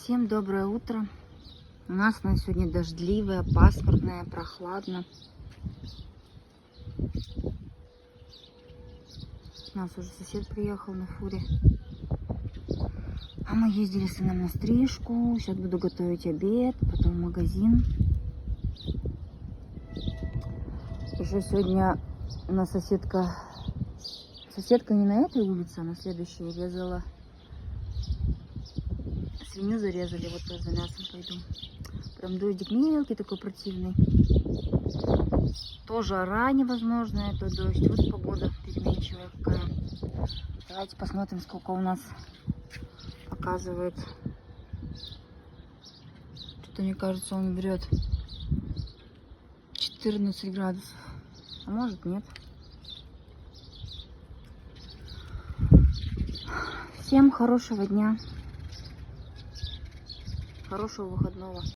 Всем доброе утро. У нас на сегодня дождливое, пасмурное, прохладно. У нас уже сосед приехал на фуре. А мы ездили с сыном на стрижку. Сейчас буду готовить обед, потом в магазин. Еще сегодня у нас соседка не на этой улице, а на следующей резала. Свинью зарезали, вот тоже за мясом пойду. Прям дождик мелкий, такой противный. Тоже ора невозможная, то дождь. Вот погода переменчивая какая. Давайте посмотрим, сколько у нас показывает. Что-то мне кажется, он врет. 14 градусов. А может нет. Всем хорошего дня. Хорошего выходного.